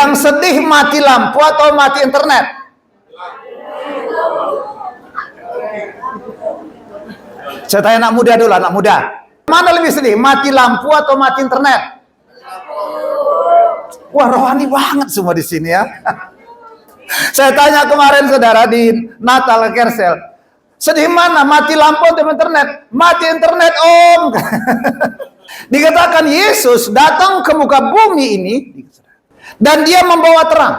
Yang sedih mati lampu atau mati internet? Saya tanya anak muda dulu, anak muda. Mana lebih sedih, mati lampu atau mati internet? Wah, rohani banget semua di sini ya. Saya tanya kemarin saudara di Natal Kersel, sedih mana, mati lampu atau internet? Mati internet, Om. Dikatakan Yesus datang ke muka bumi ini dan dia membawa terang.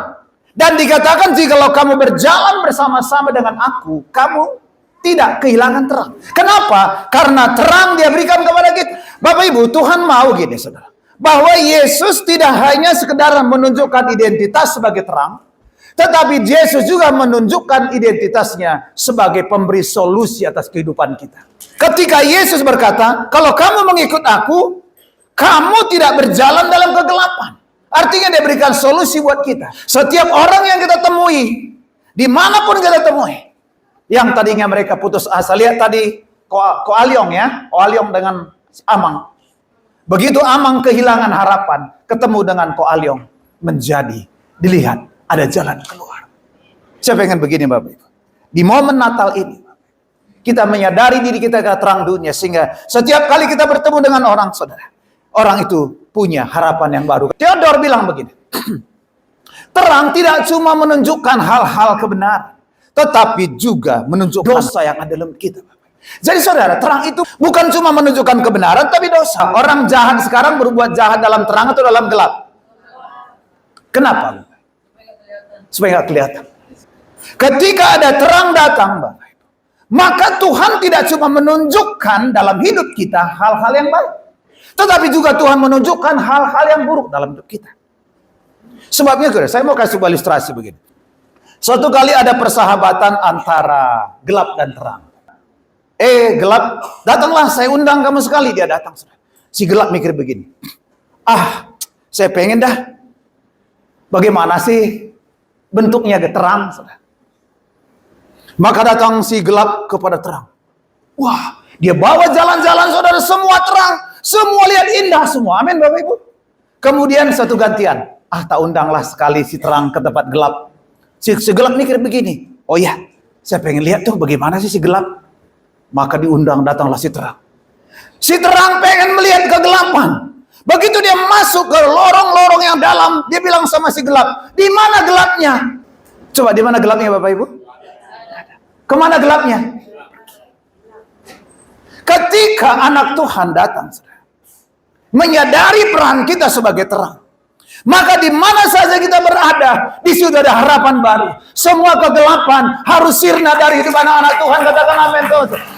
Dan dikatakan jikalau kamu berjalan bersama-sama dengan aku, kamu tidak kehilangan terang. Kenapa? Karena terang dia berikan kepada kita. Bapak Ibu, Tuhan mau gini saudara, bahwa Yesus tidak hanya sekedar menunjukkan identitas sebagai terang, tetapi Yesus juga menunjukkan identitasnya sebagai pemberi solusi atas kehidupan kita. Ketika Yesus berkata, kalau kamu mengikut aku, kamu tidak berjalan dalam kegelapan. Artinya dia berikan solusi buat kita. Setiap orang yang kita temui, dimanapun kita temui, yang tadinya mereka putus asa. Lihat tadi Ko Alyong ya, Ko Alyong dengan Amang. Begitu Amang kehilangan harapan, ketemu dengan Ko Alyong, menjadi dilihat ada jalan keluar. Saya pengen begini Bapak Ibu. Di momen Natal ini, kita menyadari diri kita ke terang dunia, sehingga setiap kali kita bertemu dengan orang saudara, orang itu punya harapan yang baru. Theodor bilang begini, terang tidak cuma menunjukkan hal-hal kebenaran, tetapi juga menunjukkan dosa yang ada dalam kita. Jadi saudara, terang itu bukan cuma menunjukkan kebenaran, tapi dosa. Orang jahat sekarang berbuat jahat dalam terang atau dalam gelap? Kenapa? Supaya nggak kelihatan. Ketika ada terang datang, Bapak Ibu, maka Tuhan tidak cuma menunjukkan dalam hidup kita hal-hal yang baik, tetapi juga Tuhan menunjukkan hal-hal yang buruk dalam hidup kita. Sebabnya, saya mau kasih sebuah ilustrasi begini. Suatu kali ada persahabatan antara gelap dan terang. Gelap, datanglah, saya undang kamu sekali. Dia datang. Si gelap mikir begini, saya pengen dah, bagaimana sih bentuknya terang. Maka datang si gelap kepada terang. Wah, dia bawa jalan-jalan saudara, semua terang, semua lihat indah semua. Amin Bapak Ibu. Kemudian satu gantian, tak undanglah sekali si terang ke tempat gelap. Si gelap mikir begini, oh ya, saya pengen lihat tuh bagaimana sih si gelap. Maka diundang, datanglah si terang. Si terang pengen melihat kegelapan. Begitu dia masuk ke lorong-lorong yang dalam, dia bilang sama si gelap, di mana gelapnya? Coba, di mana gelapnya Bapak Ibu? Kemana gelapnya? Ketika anak Tuhan datang, menyadari peran kita sebagai terang, maka di mana saja kita berada, di situ ada harapan baru. Semua kegelapan harus sirna dari hidup anak-anak Tuhan. Katakan amin.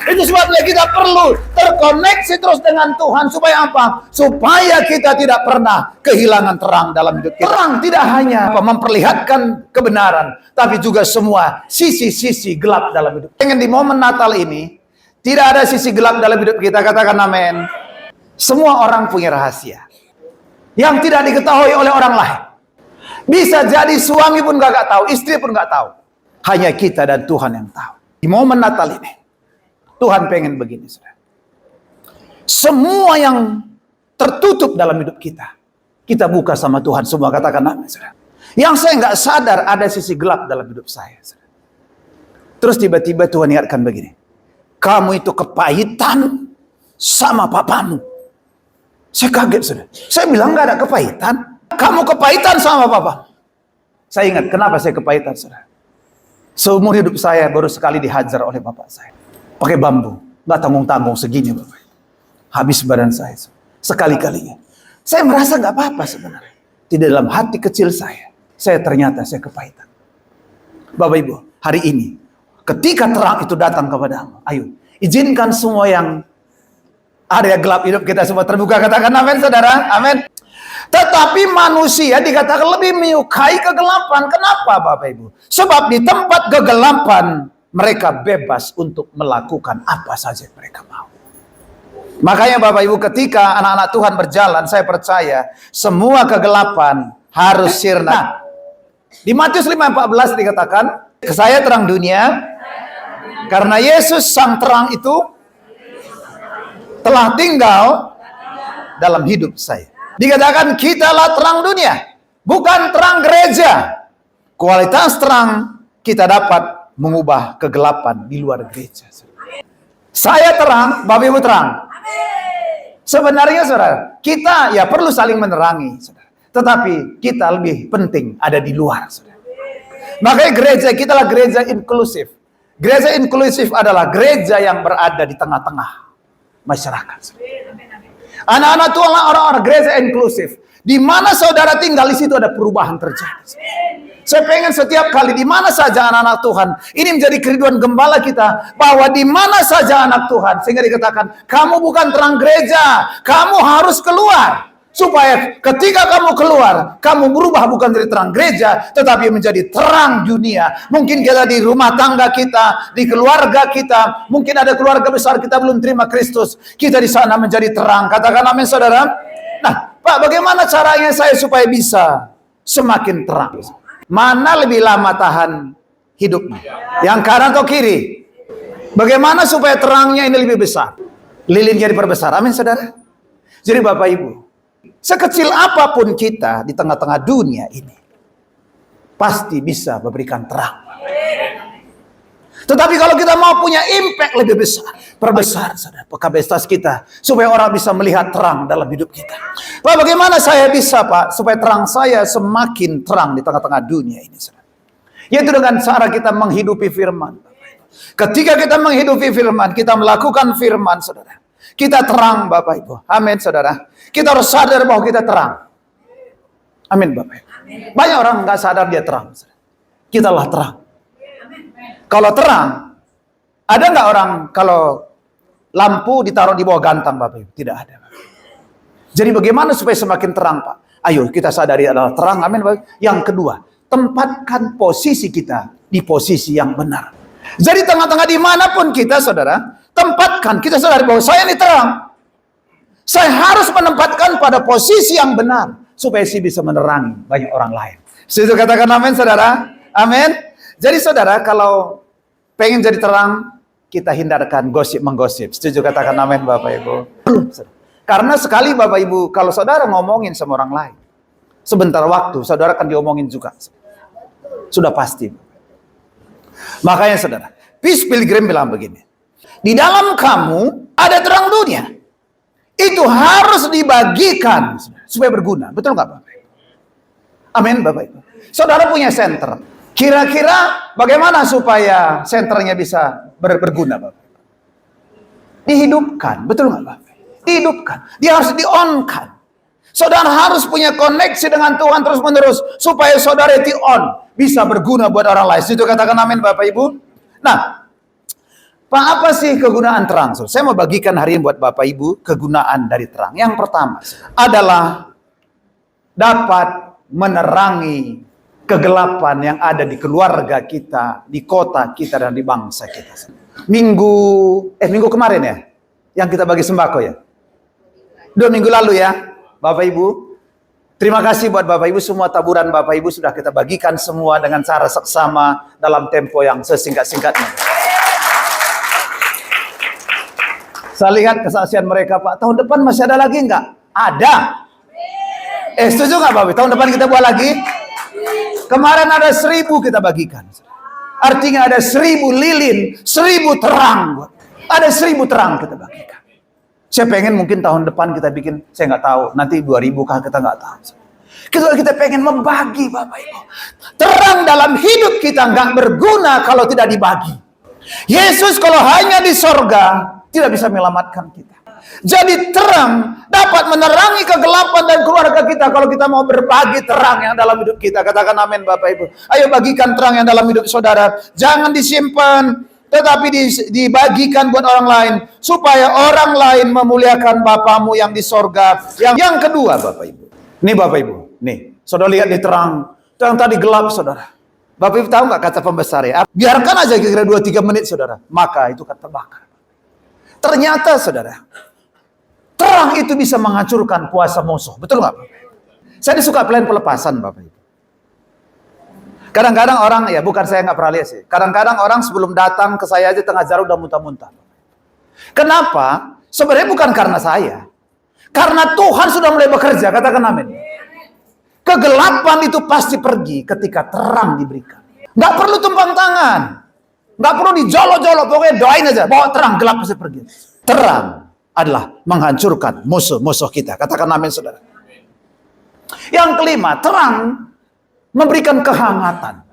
Itu sebabnya kita perlu terkoneksi terus dengan Tuhan. Supaya apa? Supaya kita tidak pernah kehilangan terang dalam hidup kita. Terang tidak hanya memperlihatkan kebenaran, tapi juga semua sisi-sisi gelap dalam hidup. Pengen di momen Natal ini, tidak ada sisi gelap dalam hidup kita. Katakan amin. Semua orang punya rahasia yang tidak diketahui oleh orang lain. Bisa jadi suami pun gak tahu, istri pun gak tahu. Hanya kita dan Tuhan yang tahu. Di momen Natal ini, Tuhan pengen begini, saudara. Semua yang tertutup dalam hidup kita, kita buka sama Tuhan semua. Katakan amin, saudara. Yang saya gak sadar ada sisi gelap dalam hidup saya, saudara. Terus tiba-tiba Tuhan ingatkan begini, kamu itu kepahitan sama papamu. Saya kaget, saudara. Saya bilang gak ada kepahitan. Kamu kepahitan sama papa. Saya ingat kenapa saya kepahitan, saudara. Seumur hidup saya baru sekali dihajar oleh bapak saya. Pakai bambu. Gak tanggung-tanggung segini, bapak. Habis badan saya. Sekali-kalinya. Saya merasa gak apa-apa sebenarnya. Di dalam hati kecil saya ternyata saya kepahitan. Bapak Ibu, hari ini, ketika terang itu datang kepadamu, ayo, izinkan semua yang area gelap hidup kita semua terbuka. Katakan amin, saudara. Amin. Tetapi manusia dikatakan lebih menyukai kegelapan. Kenapa Bapak Ibu? Sebab di tempat kegelapan mereka bebas untuk melakukan apa saja yang mereka mau. Makanya Bapak Ibu, ketika anak-anak Tuhan berjalan, saya percaya semua kegelapan harus sirna. Di Matius 5:14 dikatakan, saya terang dunia, karena Yesus sang terang itu telah tinggal dalam hidup saya. Dikatakan kitalah terang dunia, bukan terang gereja. Kualitas terang kita dapat mengubah kegelapan di luar gereja. Saya terang, Bapak Ibu terang. Sebenarnya saudara, kita ya perlu saling menerangi, saudara. Tetapi kita lebih penting ada di luar, saudara. Makanya gereja kita adalah gereja inklusif. Gereja inklusif adalah gereja yang berada di tengah-tengah masyarakat. Anak-anak Tuhan adalah orang-orang gereja inklusif. Di mana saudara tinggal, di situ ada perubahan terjadi. Saya pengen setiap kali di mana saja anak-anak Tuhan, ini menjadi kerinduan gembala kita, bahwa di mana saja anak Tuhan, sehingga dikatakan, kamu bukan terang gereja, kamu harus keluar. Supaya ketika kamu keluar, kamu berubah bukan dari terang gereja, tetapi menjadi terang dunia. Mungkin kita di rumah tangga kita, di keluarga kita, mungkin ada keluarga besar kita belum terima Kristus, kita di sana menjadi terang. Katakan amin, saudara. Nah, Pak, bagaimana caranya saya supaya bisa semakin terang? Mana lebih lama tahan hidupnya? Yang kanan atau kiri? Bagaimana supaya terangnya ini lebih besar? Lilinnya diperbesar. Amin, saudara. Jadi Bapak Ibu, sekecil apapun kita di tengah-tengah dunia ini, pasti bisa memberikan terang. Tetapi kalau kita mau punya impact lebih besar, perbesar saudara kapasitas kita, supaya orang bisa melihat terang dalam hidup kita. Pak, bagaimana saya bisa, Pak, supaya terang saya semakin terang di tengah-tengah dunia ini, saudara? Yaitu dengan cara kita menghidupi firman. Ketika kita menghidupi firman, kita melakukan firman, saudara, kita terang, Bapak Ibu. Amin, saudara. Kita harus sadar bahwa kita terang. Amin, Bapak Ibu. Banyak orang nggak sadar dia terang, saudara. Kitalah terang. Kalau terang, ada nggak orang kalau lampu ditaruh di bawah gantang, Bapak Ibu? Tidak ada. Jadi bagaimana supaya semakin terang, Pak? Ayo kita sadari adalah terang, amin, Bapak Ibu. Yang kedua, tempatkan posisi kita di posisi yang benar. Jadi tengah-tengah dimanapun kita, saudara, tempatkan, kita sadari bahwa saya ini terang. Saya harus menempatkan pada posisi yang benar, supaya saya bisa menerangi banyak orang lain. Setuju katakan amin, saudara? Amin. Jadi saudara, kalau pengen jadi terang, kita hindarkan menggosip. Setuju katakan amin, Bapak Ibu? Karena sekali Bapak Ibu, kalau saudara ngomongin sama orang lain, sebentar waktu, saudara akan diomongin juga. Sudah pasti. Makanya saudara, Peace Pilgrim bilang begini, di dalam kamu ada terang dunia. Itu harus dibagikan supaya berguna. Betul nggak, Bapak Ibu? Amin, Bapak Ibu. Saudara punya center. Kira-kira bagaimana supaya senternya bisa berguna, Bapak? Dihidupkan, betul nggak, Bapak? Dihidupkan, dia harus di-on-kan. Saudara harus punya koneksi dengan Tuhan terus-menerus, supaya saudara itu on, bisa berguna buat orang lain. Itu katakan amin, Bapak Ibu. Nah, Pak, apa sih kegunaan terang? Saya mau bagikan hari ini buat Bapak Ibu kegunaan dari terang. Yang pertama adalah dapat menerangi kegelapan yang ada di keluarga kita, di kota kita, dan di bangsa kita. Minggu kemarin ya, yang kita bagi sembako ya. 2 minggu lalu ya, Bapak Ibu. Terima kasih buat Bapak Ibu, semua taburan Bapak Ibu sudah kita bagikan semua dengan cara seksama dalam tempo yang sesingkat-singkatnya. Saya lihat kesaksian mereka, Pak. Tahun depan masih ada lagi nggak? Ada. Setuju nggak, Bapak? Tahun depan kita buat lagi? Kemarin ada 1000 kita bagikan. Artinya ada 1000 lilin, 1000 terang. Ada 1000 terang kita bagikan. Saya pengen mungkin tahun depan kita bikin, saya nggak tahu. Nanti 2000 kah kita nggak tahu. Kita pengen membagi, Bapak Ibu. Terang dalam hidup kita nggak berguna kalau tidak dibagi. Yesus kalau hanya di sorga, tidak bisa menyelamatkan kita. Jadi terang dapat menerangi kegelapan dan keluarga kita kalau kita mau berbagi terang yang dalam hidup kita. Katakan amin, Bapak Ibu. Ayo bagikan terang yang dalam hidup saudara. Jangan disimpan, tetapi dibagikan buat orang lain, supaya orang lain memuliakan Bapamu yang di sorga. Yang kedua, Bapak Ibu. Nih Bapak Ibu, nih saudara lihat di terang. Terang tadi gelap, saudara. Bapak Ibu tahu nggak kaca pembesar ya? Biarkan aja kira-kira 2-3 menit, saudara. Maka itu akan terbakar. Ternyata saudara, terang itu bisa menghancurkan kuasa musuh. Betul nggak, Bapak? Saya disuka plan pelepasan, Bapak Ibu. Kadang-kadang orang, ya bukan saya nggak pernah lihat sih. Kadang-kadang orang sebelum datang ke saya aja tengah jalan udah muntah-muntah. Kenapa? Sebenarnya bukan karena saya. Karena Tuhan sudah mulai bekerja, katakan amin. Kegelapan itu pasti pergi ketika terang diberikan. Nggak perlu tumpang tangan. Nggak perlu dijolok-jolok. Pokoknya doain aja. Bawa terang, gelap pasti pergi. Terang adalah menghancurkan musuh-musuh kita. Katakan amin, saudara. Yang kelima, terang memberikan kehangatan.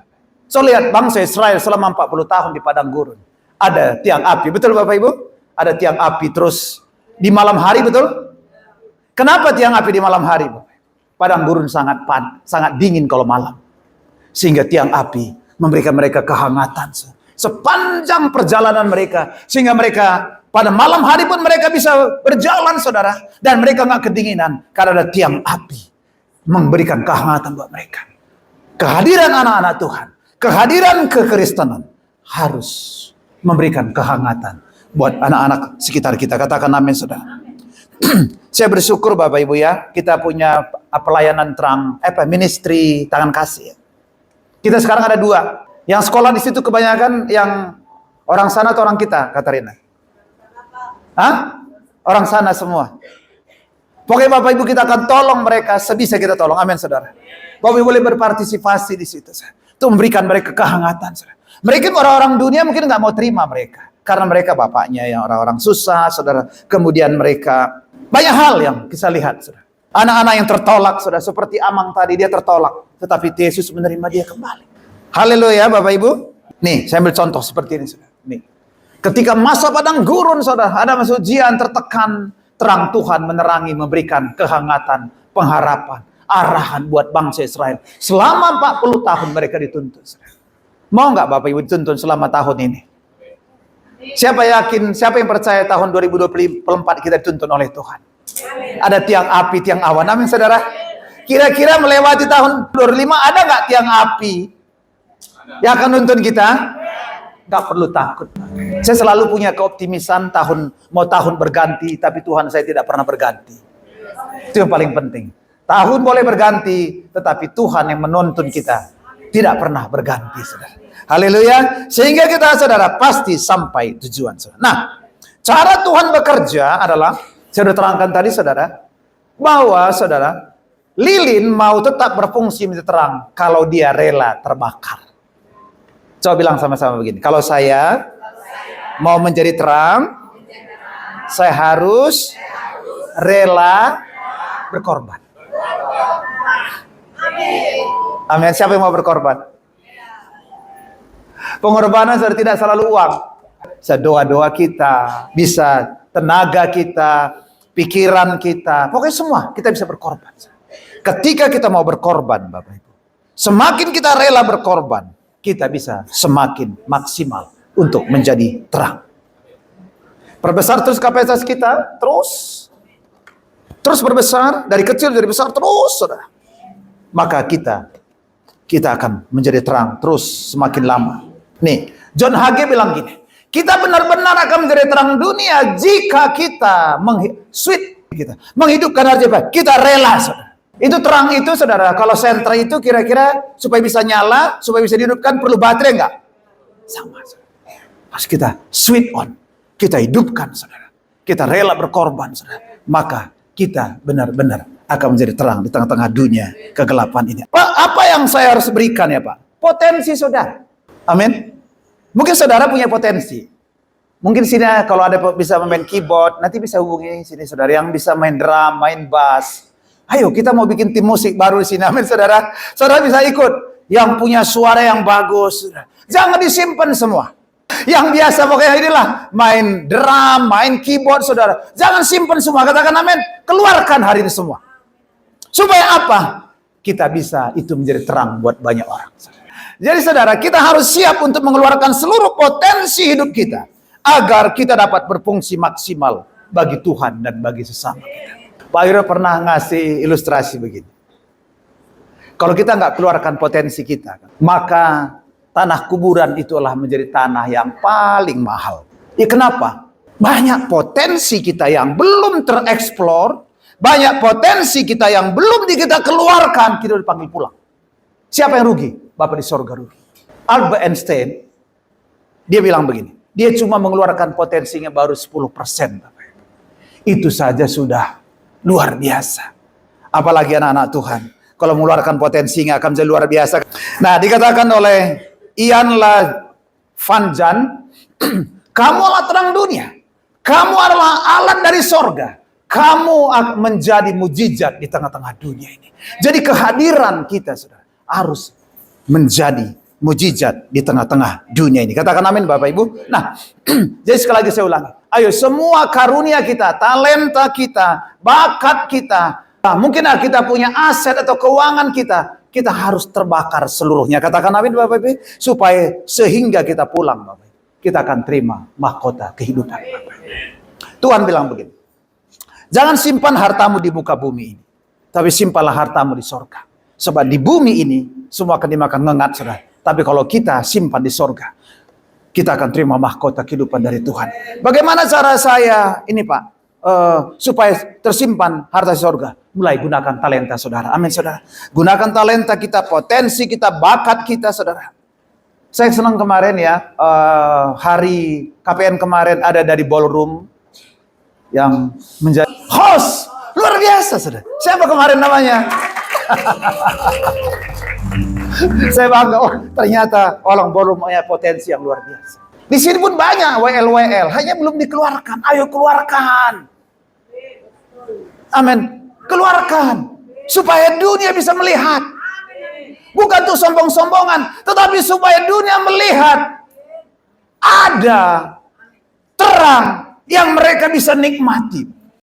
So lihat bangsa Israel selama 40 tahun di padang gurun. Ada tiang api. Betul Bapak Ibu? Ada tiang api terus di malam hari, betul? Kenapa tiang api di malam hari? Padang gurun sangat dingin kalau malam. Sehingga tiang api memberikan mereka kehangatan sepanjang perjalanan mereka. Sehingga mereka pada malam hari pun mereka bisa berjalan, saudara. Dan mereka nggak kedinginan karena ada tiang api memberikan kehangatan buat mereka. Kehadiran anak-anak Tuhan, kehadiran kekristenan harus memberikan kehangatan buat anak-anak sekitar kita. Katakan amin, saudara. Saya bersyukur Bapak Ibu ya, kita punya pelayanan terang, ministry tangan kasih. Kita sekarang ada 2. Yang sekolah di situ kebanyakan yang orang sana atau orang kita, Katarina? Hah? Orang sana semua. Pokoknya Bapak Ibu kita akan tolong mereka sebisa kita tolong. Amin, saudara. Bapak Ibu boleh berpartisipasi di situ, itu memberikan mereka kehangatan. Saudara. Mereka orang-orang dunia mungkin nggak mau terima mereka, karena mereka bapaknya yang orang-orang susah, saudara. Kemudian mereka banyak hal yang kita lihat, saudara. Anak-anak yang tertolak, saudara. Seperti Amang tadi, dia tertolak, tetapi Yesus menerima dia kembali. Haleluya, Bapak Ibu. Nih, saya ambil contoh seperti ini, saudara. Nih, ketika masa padang gurun, saudara, ada masa ujian, tertekan, terang Tuhan menerangi, memberikan kehangatan, pengharapan, arahan buat bangsa Israel. Selama 40 tahun mereka dituntun. Mau nggak Bapak Ibu dituntun selama tahun ini? Siapa yang percaya tahun 2024 kita dituntun oleh Tuhan? Ada tiang api, tiang awan. Amin, saudara. Kira-kira melewati tahun 2025 ada nggak tiang api yang akan nuntun kita? Nggak perlu takut. Saya selalu punya keoptimisan tahun berganti, tapi Tuhan saya tidak pernah berganti. Itu yang paling penting. Tahun boleh berganti, tetapi Tuhan yang menuntun kita tidak pernah berganti, saudara. Haleluya. Sehingga kita, saudara, pasti sampai tujuan, saudara. Nah, cara Tuhan bekerja adalah, saya sudah terangkan tadi, saudara, bahwa, saudara, lilin mau tetap berfungsi menjadi terang kalau dia rela terbakar. Coba bilang sama-sama begini. Kalau saya mau menjadi terang, saya harus rela berkorban. Amin. Siapa yang mau berkorban? Pengorbanan sudah tidak selalu uang. Bisa doa-doa kita, bisa tenaga kita, pikiran kita, pokoknya semua kita bisa berkorban. Ketika kita mau berkorban, Bapak Ibu, semakin kita rela berkorban, kita bisa semakin maksimal untuk menjadi terang. Perbesar terus kapasitas kita, terus berbesar, dari kecil dari besar terus, saudara. Maka kita akan menjadi terang terus semakin lama. Nih, John Hagee bilang gini, kita benar-benar akan menjadi terang dunia jika kita menghidupkan harga kita rela, saudara. Itu terang itu, saudara, kalau sentra itu kira-kira supaya bisa nyala, supaya bisa dihidupkan perlu baterai enggak? Sama, saudara. Harus kita switch on, kita hidupkan, saudara. Kita rela berkorban, saudara. Maka kita benar-benar akan menjadi terang di tengah-tengah dunia kegelapan ini. Pak, apa yang saya harus berikan ya Pak? Potensi, saudara. Amin. Mungkin saudara punya potensi. Mungkin sini kalau ada bisa main keyboard, nanti bisa hubungi sini saudara yang bisa main drum, main bass. Ayo kita mau bikin tim musik baru di sini. Amin, saudara. Saudara bisa ikut. Yang punya suara yang bagus. Saudara. Jangan disimpan semua. Yang biasa pokoknya inilah main drum, main keyboard, saudara. Jangan simpan semua. Katakan amin. Keluarkan hari ini semua. Supaya apa? Kita bisa itu menjadi terang buat banyak orang. Jadi saudara, kita harus siap untuk mengeluarkan seluruh potensi hidup kita. Agar kita dapat berfungsi maksimal bagi Tuhan dan bagi sesama kita. Pak Iro pernah ngasih ilustrasi begini. Kalau kita nggak keluarkan potensi kita, maka tanah kuburan itulah menjadi tanah yang paling mahal. Ya kenapa? Banyak potensi kita yang belum tereksplor, banyak potensi kita yang belum kita keluarkan, kita dipanggil pulang. Siapa yang rugi? Bapak di sorga rugi. Albert Einstein, dia bilang begini, dia cuma mengeluarkan potensinya baru 10%. Itu saja sudah luar biasa. Apalagi anak-anak Tuhan. Kalau mengeluarkan potensi nggak akan menjadi luar biasa. Nah, dikatakan oleh Ian Van Jan, kamu adalah terang dunia. Kamu adalah alat dari sorga. Kamu akan menjadi mujizat di tengah-tengah dunia ini. Jadi kehadiran kita, saudara, harus menjadi mujizat di tengah-tengah dunia ini. Katakan amin, Bapak Ibu. Nah, jadi sekali lagi saya ulangi. Ayo, semua karunia kita, talenta kita, bakat kita, mungkin kita punya aset atau keuangan kita harus terbakar seluruhnya. Katakan amin, Bapak Ibu, supaya sehingga kita pulang, Bapak Ibu, kita akan terima mahkota kehidupan. Tuhan bilang begini, jangan simpan hartamu di muka bumi ini, tapi simpanlah hartamu di sorga. Sebab di bumi ini semua akan dimakan ngengat, saudara. Tapi kalau kita simpan di sorga, kita akan terima mahkota kehidupan dari Tuhan. Bagaimana cara saya ini, Pak, supaya tersimpan harta di sorga? Mulai gunakan talenta, saudara. Amin, saudara. Gunakan talenta kita, potensi kita, bakat kita, saudara. Saya senang kemarin ya, hari KPN kemarin ada dari ballroom yang menjadi host. Luar biasa, saudara. Siapa kemarin namanya? Saya bangga, oh ternyata orang ballroom punya potensi yang luar biasa. Di sini pun banyak WL, hanya belum dikeluarkan. Ayo keluarkan. Amin. Keluarkan. Supaya dunia bisa melihat. Bukan untuk sombong-sombongan, tetapi supaya dunia melihat ada terang yang mereka bisa nikmati.